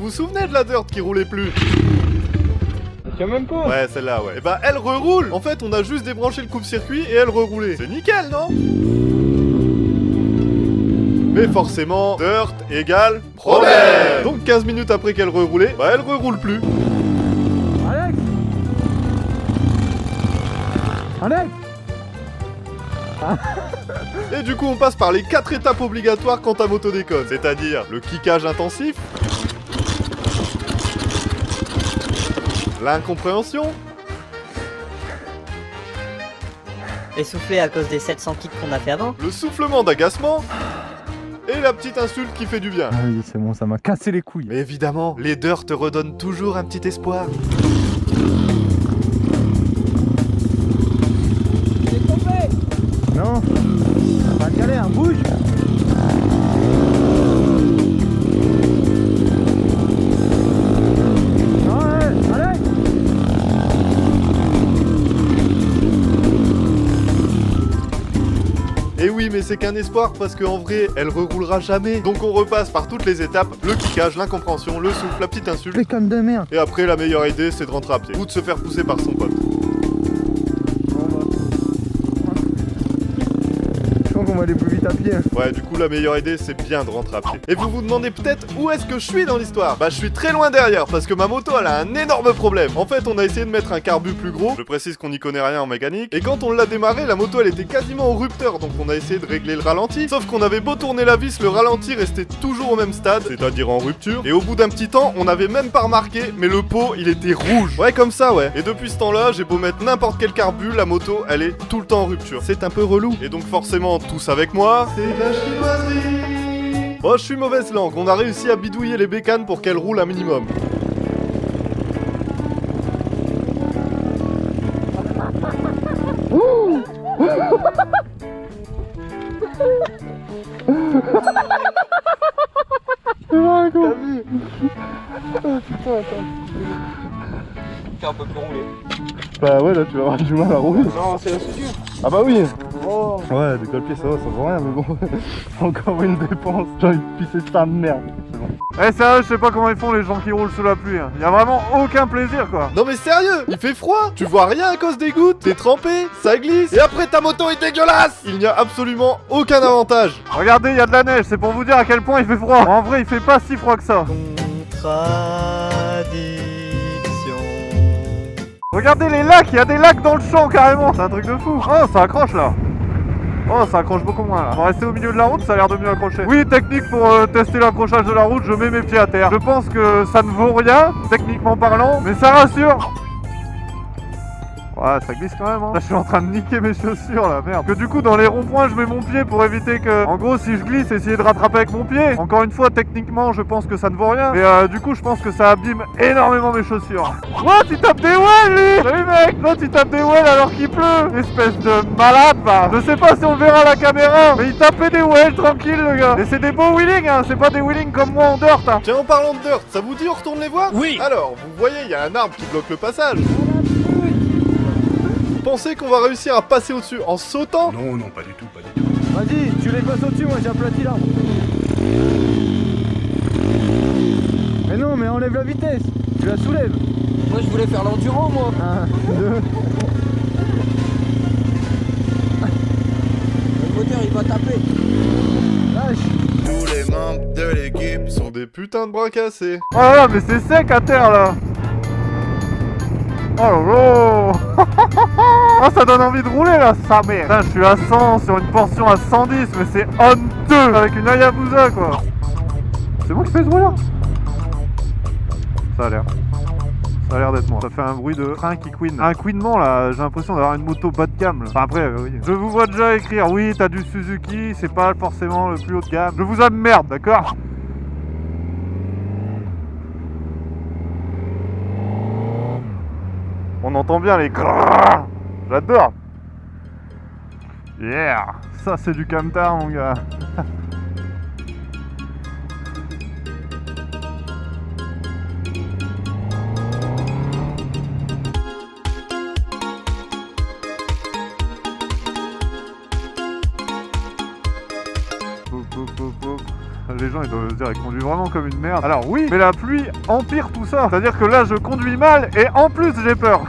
vous souvenez de la dirt qui roulait plus? Tiens même pas. Ouais, celle-là, ouais. Et bah, elle reroule. En fait, on a juste débranché le coupe-circuit et elle reroulait. C'est nickel, non? Mais forcément, dirt égale problème. Donc 15 minutes après qu'elle reroulait, bah elle reroule plus. Alex. Alex. Et du coup, on passe par les 4 étapes obligatoires quand ta moto déconne. C'est-à-dire le kickage intensif, l'incompréhension, Essoufflé à cause des 700 kits qu'on a fait avant. le soufflement d'agacement et la petite insulte qui fait du bien. Ah oui, c'est bon, ça m'a cassé les couilles. Mais évidemment, les dirt te redonnent toujours un petit espoir. Non. Pas de galère, bouge. Non, allez. Et oui, mais c'est qu'un espoir parce qu'en vrai, elle reroulera jamais. Donc on repasse par toutes les étapes, le kickage, l'incompréhension, le souffle, la petite insulte. Les connes de merde. Et après, la meilleure idée, c'est de rentrer à pied. Ou de se faire pousser par son pote. Je pense qu'on va aller plus vite à pied. Ouais, du coup, la meilleure idée, c'est bien de rentrer à pied. Et vous vous demandez peut-être où est-ce que je suis dans l'histoire? Bah, je suis très loin derrière, parce que ma moto, elle a un énorme problème. En fait, on a essayé de mettre un carbu plus gros. Je précise qu'on n'y connaît rien en mécanique. Et quand on l'a démarré, la moto, elle était quasiment au rupteur, donc on a essayé de régler le ralenti. Sauf qu'on avait beau tourner la vis, le ralenti restait toujours au même stade, c'est-à-dire en rupture. Et au bout d'un petit temps, on n'avait même pas remarqué, mais le pot, il était rouge. Ouais, comme ça, ouais. Et depuis ce temps-là, j'ai beau mettre n'importe quel carbu, la moto, elle est tout le temps en rupture. C'est un peu relou. Et donc forcément, tous avec moi, c'est de la chinoiserie. Oh, je suis mauvaise langue, on a réussi à bidouiller les bécanes pour qu'elles roulent un minimum. T'as vu? Oh putain, attends. T'es un peu plus roulé. Bah ouais, là tu vas avoir du mal à rouler. Non, c'est la soudure. Ah bah oui. Oh. Ouais, décolle pied ça va, ça vaut rien, mais bon. Encore une dépense. J'ai envie de pisser sa merde. C'est bon. Eh sérieux, je sais pas comment ils font les gens qui roulent sous la pluie. Hein. Y a vraiment aucun plaisir quoi. Non mais sérieux, il fait froid, tu vois rien à cause des gouttes, t'es trempé, ça glisse, et après ta moto est dégueulasse. Il n'y a absolument aucun avantage. Regardez, y a de la neige, c'est pour vous dire à quel point il fait froid. En vrai, il fait pas si froid que ça. Contradiction. Regardez les lacs, y a des lacs dans le champ carrément. C'est un truc de fou. Oh, ça accroche là. Oh, ça accroche beaucoup moins là. On va rester au milieu de la route, ça a l'air de mieux accrocher. Oui, technique pour tester l'accrochage de la route, je mets mes pieds à terre. Je pense que ça ne vaut rien, techniquement parlant, mais ça rassure. Ouais, ça glisse quand même, hein. Là, je suis en train de niquer mes chaussures, là, merde. Que du coup, dans les ronds-points, je mets mon pied pour éviter que... En gros, si je glisse, essayer de rattraper avec mon pied. Encore une fois, techniquement, je pense que ça ne vaut rien. Mais du coup, je pense que ça abîme énormément mes chaussures. What, il tape des wheels, lui. Salut, mec. Là, tu tapes des wheels alors qu'il pleut. Espèce de malade, va. Je sais pas si on le verra à la caméra, mais il tapait des wheels, tranquille, le gars. Et c'est des beaux wheelings, hein. C'est pas des wheelings comme moi en dirt, hein. Tiens, en parlant de dirt, ça vous dit on retourne les voir? Oui. Alors, vous voyez, il y a un arbre qui bloque le passage. Pensez qu'on va réussir à passer au-dessus en sautant? Non, non, pas du tout, pas du tout. Vas-y, tu les passes au-dessus, moi j'ai aplati l'arbre. Mais non, mais enlève la vitesse. Tu la soulèves. Moi, je voulais faire l'endurant, moi. 1, 2. Le moteur, il va taper. Lâche. Tous les membres de l'équipe Sont des putains de bras cassés. Oh là là, mais c'est sec à terre, là. Oh là là. Oh, ça donne envie de rouler là, sa mère. Putain, je suis à 100 sur une portion à 110, mais c'est honteux avec une Hayabusa quoi. C'est moi qui fais ce bruit là. Ça a l'air. Ça a l'air d'être moi. Ça fait un bruit de train qui queen. Un queenement là, j'ai l'impression d'avoir une moto bas de gamme là. Enfin après, oui. Je vous vois déjà écrire, oui, t'as du Suzuki, c'est pas forcément le plus haut de gamme. Je vous emmerde, d'accord? On entend bien les grrrr. J'adore. Yeah. Ça c'est du camtar mon gars. les gens ils doivent se dire il conduit vraiment comme une merde. Alors oui, mais la pluie empire tout ça. C'est-à-dire que là je conduis mal et en plus j'ai peur.